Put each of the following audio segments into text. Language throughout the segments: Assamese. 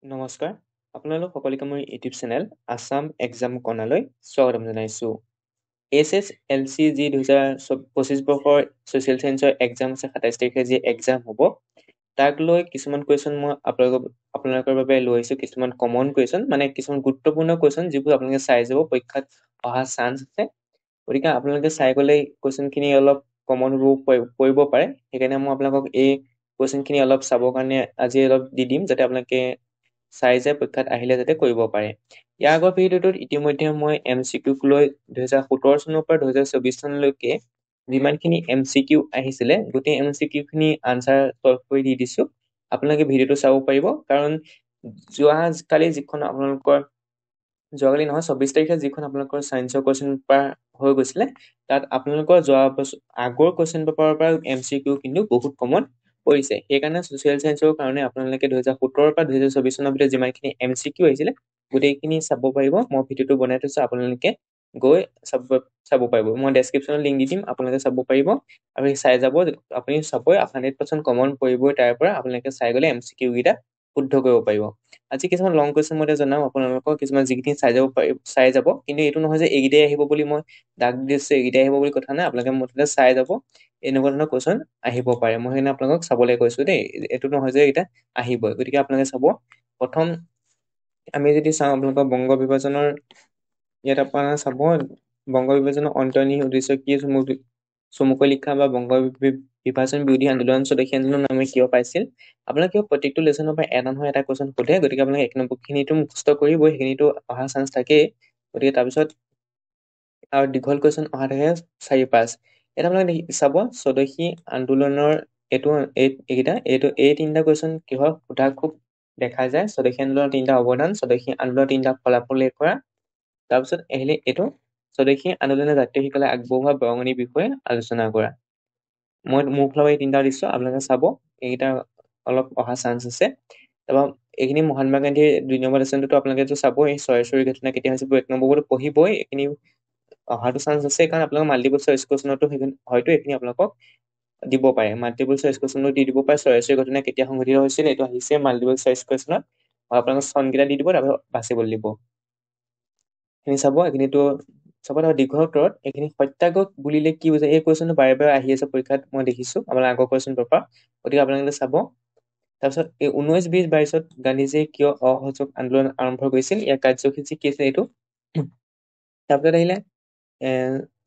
নমস্কাৰ আপোনালোক সকলোকে মোৰ ইউটিউব চেনেল আছাম এক্সাম কৰ্ণাৰলৈ স্বাগতম জনাইছোঁ। SSLC যি 2025 বৰ্ষৰ ছ'চিয়েল চায়েন্সৰ এক্সাম আছে 27 তাৰিখে যি এক্সাম হ'ব তাক লৈ কিছুমান কুৱেশ্যন মই আপোনালোকৰ বাবে লৈ আহিছোঁ। কিছুমান কমন কুৱেশ্যন মানে কিছুমান গুৰুত্বপূৰ্ণ কুৱেশ্যন যিবোৰ আপোনালোকে চাই যাব পৰীক্ষাত অহা চান্স আছে। গতিকে আপোনালোকে চাই গ'লে কুৱেশ্যনখিনি অলপ কমন হ'ব পৰিব পাৰে। সেইকাৰণে মই আপোনালোকক এই কুৱেশ্যনখিনি অলপ চাবৰ কাৰণে আজি অলপ দি দিম যাতে আপোনালোকে চাই যে পৰীক্ষাত আহিলে যাতে কৰিব পাৰে। ইয়াৰ আগৰ ভিডিঅ'টোত ইতিমধ্যে মই MCQ লৈ 2017 চনৰ পৰা 2024 চনলৈকে যিমানখিনি MCQ আহিছিলে গোটেই MCQ খিনি আনচাৰ সলভ কৰি দি দিছো। আপোনালোকে ভিডিঅ'টো চাব পাৰিব কাৰণ যোৱাকালি যিখন আপোনালোকৰ যোৱাকালি নহয় 24 তাৰিখে যিখন আপোনালোকৰ চায়েন্সৰ কুৱেশ্যন পেপাৰ হৈ গৈছিলে তাত আপোনালোকৰ আগৰ কুৱেশ্যন পেপাৰৰ পৰা MCQ কিন্তু বহুত কমন পৰিছে। সেইকাৰণে ছ'চিয়েল চায়েন্সৰ কাৰণে আপোনালোকে 2017 পৰা 2024 চনৰ ভিতৰত যিমানখিনি MCQ আহিছিলে গোটেইখিনি চাব পাৰিব। মই ভিডিঅ'টো বনাই থৈছো, আপোনালোকে গৈ চাব পাৰিব। মই ডেছক্ৰিপশ্যনত লিংক দি দিম, আপোনালোকে চাব পাৰিব আৰু চাই যাব। আপুনি চাবই 100% কমন পৰিবই তাৰ পৰা। আপোনালোকে চাই গ'লে MCQ কেইটা শুদ্ধ কৰিব পাৰিব। আজি কিছুমান লং কুৱেশ্যন মই জনাম আপোনালোকক, কিছুমান যিখিনি চাই যাব কিন্তু এইটো নহয় যে এইকেইটাই আহিব বুলি মই দাগ দিছো, এইকেইটাই আহিব বুলি কথা নাই। আপোনালোকে মুঠতে চাই যাব এনেকুৱা ধৰণৰ কুৱেশ্যন আহিব পাৰে। মই সেইকাৰণে আপোনালোকক চাবলৈ কৈছো দেই, এইটো নহয় যে এইকেইটা আহিবই। গতিকে আপোনালোকে চাব। প্ৰথম আমি যদি চাওঁ আপোনালোকৰ বংগ বিভাজনৰ ইয়াত আপোনাৰ চাব বংগ বিভাজনৰ অন্তৰ্নিহিত উদ্দেশ্য কি চমুকৈ লিখা বা বংগ বিভাজন বিৰোধী আন্দোলন স্বদেশী আন্দোলন আমি কিয় পাইছিল। আপোনালোকে প্ৰত্যেকটো লেচনৰ পৰা এটা নহয় এটা কুৱেশ্যন সোধে, গতিকে আপোনালোকে 1 নম্বৰ খিনিটো মুখস্থ কৰিবই, সেইখিনিতো অহা চান্স থাকেই। গতিকে তাৰপিছত আৰু দীঘল কুৱেশ্যন অহা থাকে 4-5। এটা আপোনালোকে চাব স্বদেশী আন্দোলনৰ এই তিনিটা কুৱেশ্যন কিহৰ সোধা খুব দেখা যায়। স্বদেশী আন্দোলনৰ 3টা অৱদান, স্বদেশী আন্দোলনৰ 3টা ফলাফল উল্লেখ কৰা, তাৰপিছত আহিলে এইটো স্বদেশী আন্দোলনৰ জাতীয়সকলে আগবঢ়োৱা বৰঙণিৰ বিষয়ে আলোচনা কৰা। মই মোৰ ফালৰ এই 3টা দিছো, আপোনালোকে চাব এইকেইটা অলপ অহা চান্স আছে। তাৰপৰা এইখিনি মহাত্মা গান্ধীৰ 2 নম্বৰ লেচনটো আপোনালোকেতো চাবই, চৰি ঘটনা কেতিয়া হৈছিল 1 নম্বৰটো পঢ়িবই। এইখিনি অহাটো চান্স আছে কাৰণ আপোনালোকৰ মাল্টিপল চইচ কুৱেশ্যনতো হয়তো এইখিনি আপোনালোকক দিব পাৰে। মাল্টিপল চইচ কুৱেশ্যনটো দি দিব পাৰে। চৰি ঘটনা কেতিয়া সংঘটিত হৈছিল এইটো আহিছে মাল্টিপল চইচ কুৱেশ্যনত। আপোনালোকক চনকেইটা দি দিব, তাৰপিছত বাচিবলৈ দিব। এইখিনি চাব, এইখিনিতো চাব। দীঘল উত্তৰত এইখিনি সত্যাগ্ৰহ বুলিলে কি বুজায়, এই কুৱেশ্যনটো বাৰে বাৰে আহি আছে পৰীক্ষাত, মই দেখিছো আপোনাৰ আগৰ কুৱেশ্যন পেপাৰ। গতিকে আপোনালোকে চাব। তাৰপিছত এই 19, 20, 22ত গান্ধীজীয়ে কিয় অসহযোগ আন্দোলন আৰম্ভ কৰিছিল, ইয়াৰ কাৰ্যসূচী কি আছিল এইটো। তাৰপিছত আহিলে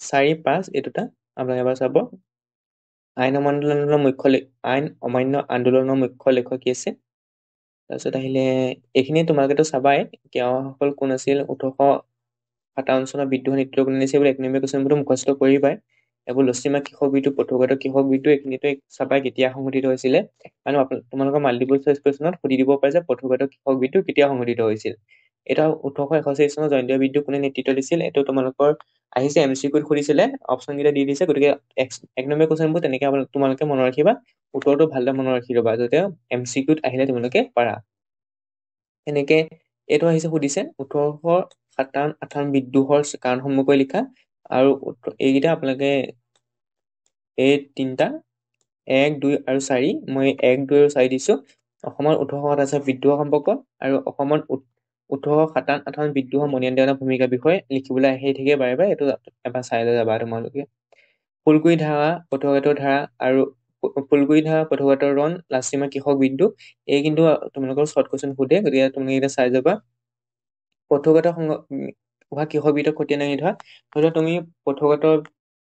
4-5 এই দুটা আপোনালোকে এবাৰ চাব। আইন অমান্য আন্দোলনৰ মুখ্য লক্ষ্য কি আছে। তাৰপিছত আহিলে এইখিনি তোমালোকেতো চাবাই, সকল কোন আছিল। 1857 চনৰ বিদ্ৰোহ নেতৃত্ব কোনে দিছিল, 1 নম্বৰ কুৱেশ্যনটো মুখস্থ কৰিবাই। এইবোৰ লচিমা কৃষক বিদ্ৰোহ, পথুঘাতৰ কৃষক বিদ্ৰোহ, এইখিনিতো চাবাই কেতিয়া সংঘটিত হৈছিলে। কাৰণ তোমালোকৰ মাল্টিপল চইচ কুৱেশ্যনত সুধি দিব পাৰে যে পথুঘাতৰ কৃষক বিদ্ৰোহ কেতিয়া সংঘটিত হৈছিল। এটা 1861 চনৰ জয়ন্তীয়া বিদ্ৰোহ কোনে নেতৃত্ব দিছিল, এইটো তোমালোকৰ আহিছে MCQত সুধিছিলে, অপশ্যন কেইটা দি দিছে। গতিকে 1 নম্বৰ কুৱেশ্যনবোৰ তেনেকে তোমালোকে মনত ৰাখিবা, উত্তৰটো ভালদৰে মনত ৰাখি ল'বা যাতে MCQত আহিলে তোমালোকে পাৰা। এনেকে এইটো আহিছে সুধিছে 1857-58 বিদ্ৰোহৰ কাৰণসমূহকৈ লিখা। আৰু এইকেইটা আপোনালোকে এই 3টা 1, 2 আৰু 4 মই 1, 2 আৰু 4 দিছো। অসমৰ 1857 বিদ্ৰোহ সম্পৰ্ক আৰু অসমৰ 1857-58 বিদ্ৰোহৰ মণিয়ান দেৱানৰ ভূমিকাৰ বিষয়ে লিখিবলৈ আহি থাকে বাৰে বাৰে। এইটো এবাৰ চাই লৈ যাবা তোমালোকে। ফুলগুৰি ধাৰা, পথুঘাতৰ ধাৰা আৰু ফুলগুৰি ধাৰা, পথুঘাতৰ ৰণ, লাচিমা কৃষক বিদ্ৰোহ, এই কিন্তু তোমালোকৰ শৰ্ট কুৱেশ্যন সোধে। গতিকে তুমি এটা চাই যাবা। পথুঘাতৰ হোৱা কৃষক বিদ্ৰোহ খতিয়া নাঙি ধৰা, ধৰি লওক তুমি পথুঘাতৰ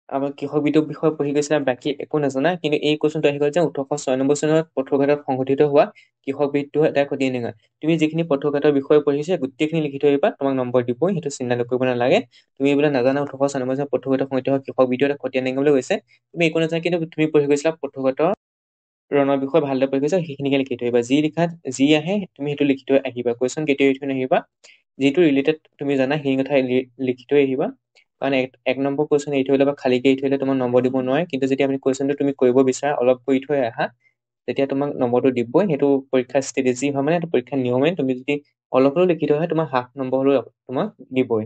আমাৰ কৃষক বিদ্ৰোহ বিষয়ে পঢ়ি গৈছিলা, বাকী একো নাজানা, কিন্তু এই কুৱেশ্যনটো আহি গ'ল যে 1896 চনত পথুঘাতত সংঘটিত হোৱা কৃষক বিদ্ৰোহ এটা খতিয়া নাঙা। তুমি যিখিনি পথুঘাতৰ বিষয়ে পঢ়িছা গোটেইখিনি লিখি থৈ আহিবা, তোমাক নম্বৰ দিবই, সেইটো চিন্তা কৰিব নালাগে। তুমি এইবিলাক নাজানা 1896 চনত পথুঘাতত সংঘটিত হোৱা কৃষক বিদ্ৰোহ এটা খতিয়া নাঙিবলৈ গৈছে, তুমি একো নাজানা, কিন্তু তুমি পঢ়ি গৈছিলা পথুঘাতৰ ৰণৰ বিষয়ে ভালদৰে পঢ়ি গৈছা, সেইখিনিকে লিখি থৈ আহিবা। যি লিখাত যি আহে তুমি সেইটো লিখি থৈ আহিবা। কুৱেশ্যন কেতিয়াও এৰি থৈ নাহিবা, যিটো ৰিলেটেড তুমি জানা সেই কথা লিখি থৈ আহিবা। কাৰণ 1 নম্বৰ কুৱেশ্যন এৰি থৈ বা খালীকে এৰি থৈ তোমাক নম্বৰ দিব নোৱাৰে। কিন্তু যদি আমি কুৱেশ্যনটো তুমি কৰিব বিচাৰা অলপ কৰি থৈ আহা, তেতিয়া তোমাক নম্বৰটো দিবই। সেইটো পৰীক্ষাৰ ষ্ট্ৰেটেজি হয়, মানে পৰীক্ষাৰ নিয়মে। তুমি যদি অলপ হ'লেও লিখি থৈ আহা তোমাক হাফ নম্বৰ হ'লেও তোমাক দিবই।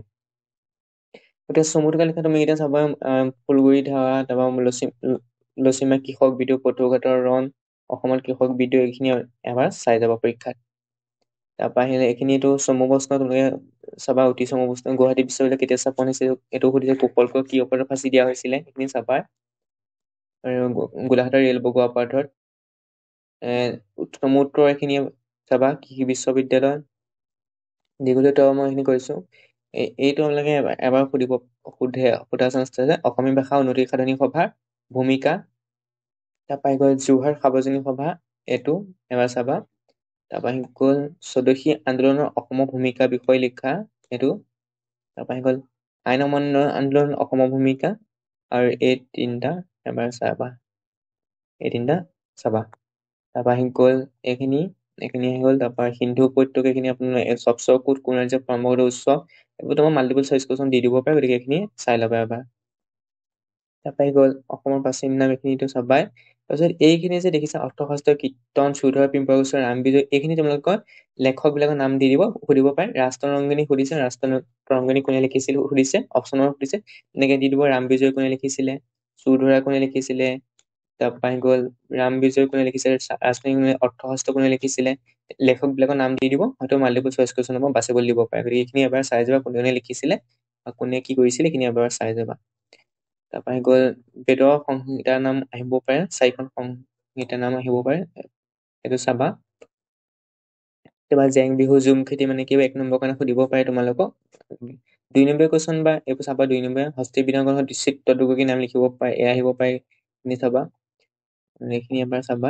গতিকে চমুকৈ লিখা তুমি এতিয়া চাবা ফুলগুৰি ধাৰা, তাৰপৰা লচিমা কৃষক বিদ্ৰোহ, পথুঘাতৰ ৰণ, অসমত কৃষক বিদ্ৰোহ, এইখিনি এবাৰ চাই যাব পৰীক্ষাত। তাৰপৰা আহিলে এইখিনিতো চমু প্ৰশ্ন তোমালোকে চাবা, অতি চমু প্ৰশ্ন। গুৱাহাটী বিশ্ববিদ্যালয় কেতিয়া স্থাপন হৈছিল এইটো সুধিছে। কুশলক কি ওপৰত ফাঁচি দিয়া হৈছিলে সেইখিনি চাবা। আৰু গোলাঘাটৰ ৰেল বগোৱা অপৰাধত। চমু উত্তৰ এইখিনি চাবা। কৃষি বিশ্ববিদ্যালয় দীঘলীয়া মই এইখিনি কৈছো। এইটো আপোনালোকে এবাৰ সোধা চান্স আছে। অসমীয়া ভাষা উন্নতি সাধনী সভাৰ ভূমিকা। তাৰপৰা আহি গ'ল যোৰহাট সাৰ্বজনীন সভা, এইটো এবাৰ চাবা। তাৰপৰা আহি গ'ল স্বদেশী আন্দোলনৰ অসমৰ ভূমিকা বিষয়ে লিখা, এইটো। তাৰপৰা আহি গ'ল আইন অমান্য আন্দোলন অসমৰ ভূমিকা, আৰু এই তিনিটা এবাৰ চাবা। এই তিনিটা চাবা। তাৰপৰা আহি গ'ল এইখিনি আহি গ'ল। তাৰপৰা সিন্ধু উপত্যকা এইখিনি আপোনাৰ চবচৰ কোট কোন ৰাজ্যৰ পৰম্পৰাগত উৎসৱ, এইবোৰ তোমাৰ মাল্টিপল চইচ কুৱেশ্যন দি দিব পাৰে, গতিকে এইখিনি চাই ল'বা এবাৰ। তাৰপৰা আহি গ'ল অসমৰ প্ৰাচীন নাম, এইখিনিতো চাবাই। তাৰপিছত এইখিনি যে দেখিছা অৰ্থশাস্ত্ৰ, কীৰ্তন, চুধৰ, পিম্পৰুচ্ছৰ, ৰামবিজয়, এইখিনি তোমালোকৰ লেখক বিলাকৰ নাম দি দিব, সুধিব পাৰে। ৰাষ্ট্ৰৰংগিনী সুধিছে, ৰাষ্ট্ৰৰংগিনী কোনে লিখিছিল সুধিছে, অপচনৰ সুধিছে, এনেকে দি দিব। ৰামবিজয় কোনে লিখিছিলে, চুধৰা কোনে লিখিছিলে, তাৰপৰা আহি গ'ল ৰামবিজয় কোনে লিখিছিলে, অৰ্থশাস্ত্ৰ কোনে লিখিছিলে, লেখক বিলাকৰ নাম দি দিব। হয়তো মাল্টিপল চইচ কুৱেশ্যন হ'ব, বাচিবলৈ দিব পাৰে। গতিকে এইখিনি এবাৰ চাই যাবা, কোনে লিখিছিলে বা কোনে কি কৰিছিলে, এইখিনি এবাৰ চাই যাবা। তাৰপৰা আহি গ'ল বেদৰ সংহিতাৰ নাম আহিব পাৰে, 4খন সংহিতাৰ নাম আহিব পাৰে, সেইটো চাবা। জেং বিহু জুম খেতি মানে কি, 1 নম্বৰ কাৰণে সুধিব পাৰে তোমালোকক। 2 নম্বৰ কুৱেশ্যন বা এইবোৰ চাবা। 2 নম্বৰ হস্তি বিধ্বংসৰ চিত্ৰ দুগৰাকীৰ নাম লিখিব পাৰে, এয়া আহিব পাৰে, এইখিনি চাবা। এইখিনি এবাৰ চাবা।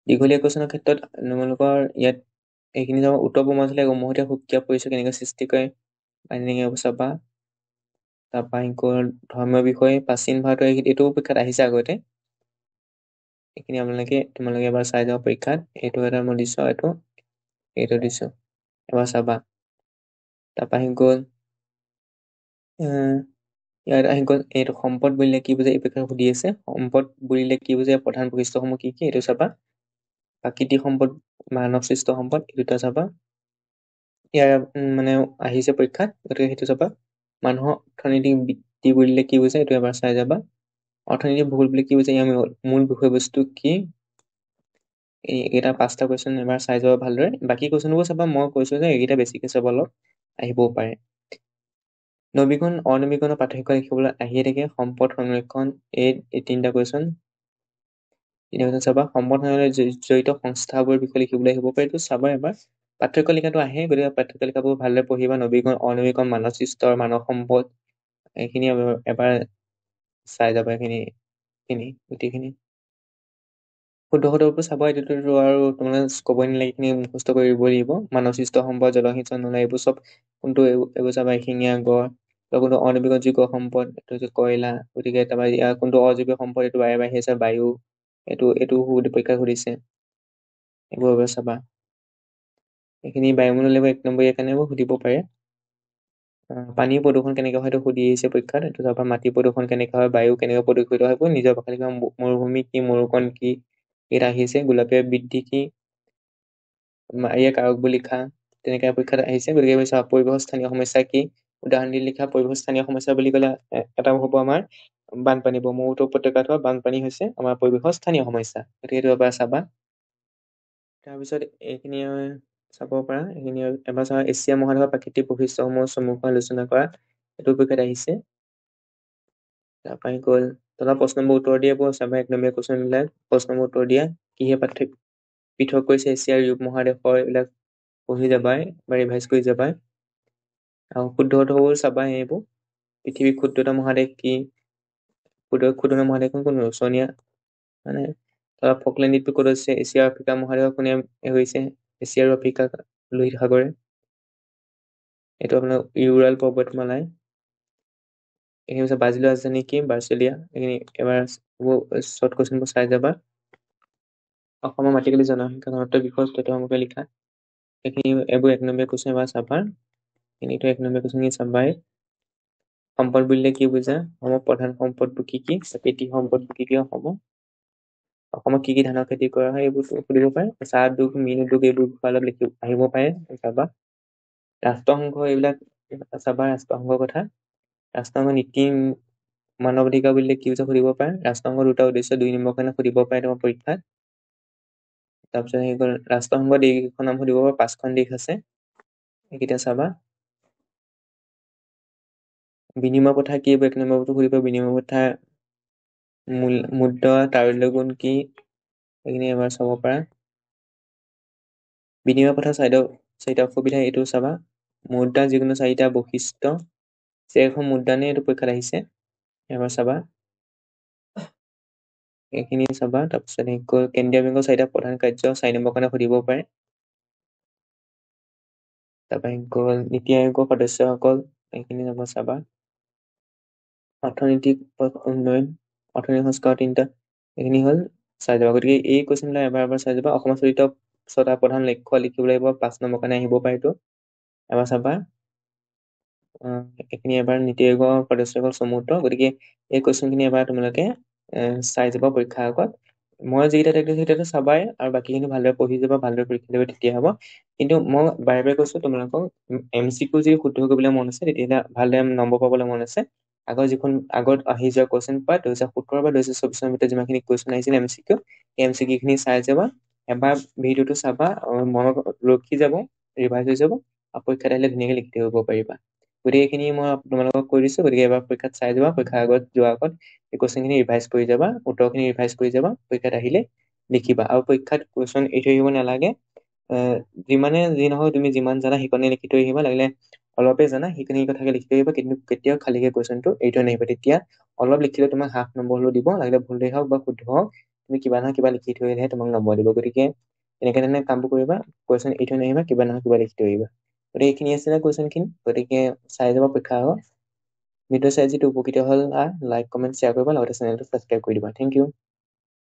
দীঘলীয়া কুৱেশ্যনৰ ক্ষেত্ৰত তোমালোকৰ ইয়াত এইখিনি চাবা। উত্তৰ পূৰ্বাঞ্চলে উমৈহতীয়া সুকীয়া পৰিচয় কেনেকৈ সৃষ্টি কৰে, এনেকে চাবা। তাৰপৰা আহি গ'ল ধৰ্মীয় বিষয়ে, প্ৰাচীন ভাৰতৰ এইটো পৰীক্ষাত আহিছে আগতে, এইখিনি তোমালোকে এবাৰ চাই যাওঁ পৰীক্ষাত। এইটো এটা মই দিছো, এইটো দিছো, এবাৰ চাবা। তাৰপৰা আহি গ'ল ইয়াত আহি গ'ল এইটো সম্পদ বুলিলে কি বুজায়, এই পৰীক্ষাত সুধি আছে। সম্পদ বুলিলে কি বুজায়, প্ৰধান বৈশিষ্ট্যসমূহ কি কি, এইটো চাবা। প্ৰাকৃতিক সম্পদ, মানৱ সৃষ্ট সম্পদ, এই দুটা চাবা। ইয়াৰ মানে আহিছে পৰীক্ষাত, গতিকে সেইটো চাবা। মানুহৰ অৰ্থনৈতিক বৃত্তি বুলিলে কি বুজায়, এইটো এবাৰ চাই যাবা। অৰ্থনৈতিক ভূগোল বুলি কি বুজায়, ইয়াৰ মূল বিষয়বস্তু কি, এইকেইটা 5টা কুৱেশ্যন এবাৰ চাই যাবা ভালদৰে। বাকী কুৱেশ্যনবোৰ চাবা, মই কৈছো যে এইকেইটা বেছিকে চাব, অলপ আহিবও পাৰে। নবীকৰণ অনবীকৰণৰ পাৰ্থক্য লিখিবলৈ আহিয়ে থাকে। সম্পদ সংৰক্ষণ, এই 3টা কুৱেশ্যন চাবা। সম্পদ জড়িত সংস্থাবোৰৰ বিষয়ে লিখিবলৈ আহিব পাৰে, এইটো চাবা এবাৰ। পাৰ্থক্য লিখাটো আহে, গতিকে পাৰ্থক্য লিখাবোৰ ভালদৰে পঢ়িবা। নবীকৰণ অনবীকৰণ, মানৱ সৃষ্ট, মানৱ সম্পদ, এইখিনি এবাৰ চাই যাবা। গোটেইখিনি শুদ্ধ চাবা। এইটোতো আৰু তোমালোকে ক'বই নালাগে, এইখিনি মুখস্থ কৰিবই লাগিব। মানৱ সৃষ্ট সম্পদ, জলসিঞ্চন নলা, এইবোৰ চব কোনটো, এইবোৰ চাবা। এশিঙীয়া গড়, কোনটো অনবীকৰণযোগ্য সম্পদ, এইটো হৈছে কয়লা। গতিকে তাৰপৰা ইয়াৰ কোনটো অজৈব সম্পদ, এইটো বাৰে বাৰে আহিছে, বায়ু। এইটো পৰীক্ষাত সুধিছে, এইবোৰ এবাৰ চাবা। এইখিনি বায়ুমণ্ডল 1 নম্বৰ কাৰণে সুধিব পাৰে। পানী প্ৰদূষণ কেনেকে হয়, এইটো সুধি আহিছে পৰীক্ষাত, এইটো চাবা। মাটি প্ৰদূষণ কেনেকে হয়, বায়ু কেনেকে প্ৰদূষিত হয়, নিজৰ ভাষাত লিখা। মৰুভূমি কি, মৰুকণ কি, ইয়াত আহিছে। গোলকীয় বৃদ্ধি কি, ইয়াৰ কাৰক বুলি লিখা, তেনেকে পৰীক্ষাত আহিছে। গতিকে পৰিৱেশ স্থানীয় সমস্যা কি, উদাহৰণ দি লিখা। পৰিৱেশ স্থানীয় সমস্যা বুলি ক'লে এটা হ'ব আমাৰ বানপানী। ব্ৰহ্মপুত্ৰ উপত্যকাত হোৱা বানপানী হৈছে আমাৰ পৰিৱেশৰ স্থানীয় সমস্যা, গতিকে এইটো এবাৰ চাবা। তাৰপিছত এইখিনি চাব পাৰা। এইখিনি এবাৰ চাবা। এছিয়া মহাদেশৰ প্ৰাকৃতিক বৈশিষ্ট্যসমূহ চমুকৈ আলোচনা কৰা, এইটো পৰীক্ষাত আহিছে। তাৰপৰা গ'ল তলত প্ৰশ্নবোৰ উত্তৰ দিয়া চাবা। 1 নম্বৰ কুৱেশ্যন বিলাক প্ৰশ্নবোৰ উত্তৰ দিয়া। কিহে পৃথক কৰিছে এছিয়া ইউৰোপ মহাদেশৰ, এইবিলাক পঢ়ি যাবা বা ৰিভাইজ কৰি যাবা। আৰু শুদ্ধবোৰ চাবা। এইবোৰ পৃথিৱীৰ ক্ষুদ্ৰতম মহাদেশ কি, ক্ষুদ্ৰতম মহাদেশখন কোন, ৰোচনীয়া মানে। ফকলেণ্ড দ্বীপটো ক'ত আছে, এছিয়া আফ্ৰিকা মহাদেশৰ কোনে হৈছে, এছিয়া আৰু আফ্ৰিকা লোহিত সাগৰে। এইটো আপোনাৰ ইউৰাল পৰ্বতমালাই। এইখিনি হৈছে ব্ৰাজিলৰ ৰাজধানী কি, ব্ৰাছিলিয়া। এইখিনি এবাৰ শৰ্ট কুৱেশ্যনবোৰ চাই যাবা। অসমৰ মাটিকালি জনসংখ্যা ঘনত্বৰ বিষয়ে তথ্যসমূহকে লিখা, এইখিনি এইবোৰ 1 নম্বৰ কুৱেশ্যন এবাৰ চাবা। এইখিনিতো 1 নম্বৰ কুৱেশ্যন চাবাই। সম্পদ বুলিলে কি বুজা, অসমৰ প্ৰধান সম্পদবোৰ কি কি, প্ৰাকৃতিক সম্পদবোৰ কি কি অসমত কি কি ধানৰ খেতি কৰা হয়, এইবোৰ সুধিব পাৰে। চাহ উদ্যোগ, মীন উদ্যোগ, এইবোৰ অলপ আহিব পাৰে, চাবা। ৰাষ্ট্ৰসংঘ, এইবিলাক চাবা। ৰাষ্ট্ৰসংঘৰ কথা, ৰাষ্ট্ৰসংঘৰ নীতি মানৱ অধিকাৰ বুলিলে কি বুজায় সুধিব পাৰে। ৰাষ্ট্ৰসংঘৰ 2টা উদ্দেশ্য 2 নম্বৰ কাৰণে সুধিব পাৰে তোমাৰ পৰীক্ষাত। তাৰপিছত আহি গ'ল ৰাষ্ট্ৰসংঘ দেশকেইখন নাম সুধিব পৰা 5খন দেশ আছে, এইকেইটা চাবা। বিনিময় প্ৰথা কি, 1 নম্বৰটো সুধিব বিনিময় প্ৰথা মুদ্ৰা তাৰল্য গুণ কি, এইখিনি এবাৰ চাব পাৰা। বিনিময় প্ৰথা চাৰিটা অসুবিধা এইটো চাবা। মুদ্ৰা যিকোনো 4টা বৈশিষ্ট্য, এখন মুদ্ৰা নে এইটো পৰীক্ষাত আহিছে, এবাৰ চাবা। এইখিনি চাবা। তাৰপিছত কেন্দ্ৰীয় বেংকৰ 4টা প্ৰধান কাৰ্য 4 নম্বৰ কাৰণে সুধিব পাৰে। তাৰপৰা গ'ল নীতি আয়োগৰ সদস্যসকল, এইখিনি চাবা। অৰ্থনৈতিক উন্নয়ন, অৰ্থনৈতিক সংস্কাৰ 3টা, এইখিনি হ'ল চাই যাবা। গতিকে এই কুৱেশ্যনবিলাক এবাৰ চাই যাবা। অসমত চলিত 6টা প্ৰধান লক্ষ্য লিখিব লাগিব, 5 নম্বৰ কাৰণে আহিব পাৰে এইটো, এবাৰ চাবা। এইখিনি এবাৰ নীতি আয়োগৰ সদস্যসকল চমুত্ৰ। গতিকে এই কুৱেশ্যনখিনি এবাৰ তোমালোকে চাই যাবা পৰীক্ষাৰ আগত। মই যিকেইটা দেখিছো সেইকেইটাতো চাবাই, আৰু বাকীখিনি ভালদৰে পঢ়ি যাবা, ভালদৰে পৰীক্ষা দিব, তেতিয়া হ'ব। কিন্তু মই বাৰে বাৰে কৈছো তোমালোকক MCQ যদি শুদ্ধ কৰিবলৈ মন আছে, তেতিয়াহ'লে ভালদৰে নম্বৰ পাবলৈ মন আছে, আগত আহি যোৱা কুৱেশ্যন পাই 2017 বা 2024 চনৰ ভিতৰত যিমানখিনি কুৱেশ্যন আহিছিল MCQ, সেই MCQ খিনি চাই যাবা। এবাৰ ভিডিঅ'টো চাবা, মনত ৰখি যাব, ৰিভাইজ হৈ যাব, আৰু পৰীক্ষাত আহিলে ধুনীয়াকৈ লিখি থৈ আহিব পাৰিবা। গতিকে এইখিনি মই তোমালোকক কৈ দিছো। গতিকে এবাৰ পৰীক্ষাত চাই যাবা, পৰীক্ষাৰ আগত যোৱাৰ আগত এই কুৱেশ্যনখিনি ৰিভাইজ কৰি যাবা, উত্তৰখিনি ৰিভাইজ কৰি যাবা, পৰীক্ষাত আহিলে লিখিবা। আৰু পৰীক্ষাত কুৱেশ্যন এৰি থৈ আহিব নালাগে। যিমানে যি নহয়, তুমি যিমান জানা সেইকণে লিখি থৈ আহিবা। লাগিলে অলপে জানা সেইখিনি কথাকে লিখি থৈ আহিবা, কিন্তু কেতিয়াও খালীকে কুৱেশ্যনটো এৰি থৈ নাহিবা। তেতিয়া অলপ লিখিলে তোমাক হাফ নম্বৰ হ'লেও দিব, লাগিলে ভুলেই হওক বা শুদ্ধ হওক, তুমি কিবা নহয় কিবা লিখি থৈ আহিলেহে তোমাক নম্বৰ দিব। গতিকে এনেকে কামবোৰ কৰিবা, কুৱেশ্যন এৰি থৈ নাহিবা, কিবা নহয় কিবা লিখি থৈ আহিবা। গতিকে এইখিনি আছিলে কুৱেশ্যনখিনি। গতিকে চাই যাবা পৰীক্ষাৰ আগত। ভিডিঅ' চাই যিটো উপকৃত হ'ল, লাইক কমেণ্ট শ্বেয়াৰ কৰিবা, লগতে চেনেলটো ছাবস্ক্ৰাইব কৰি দিবা। Thank U.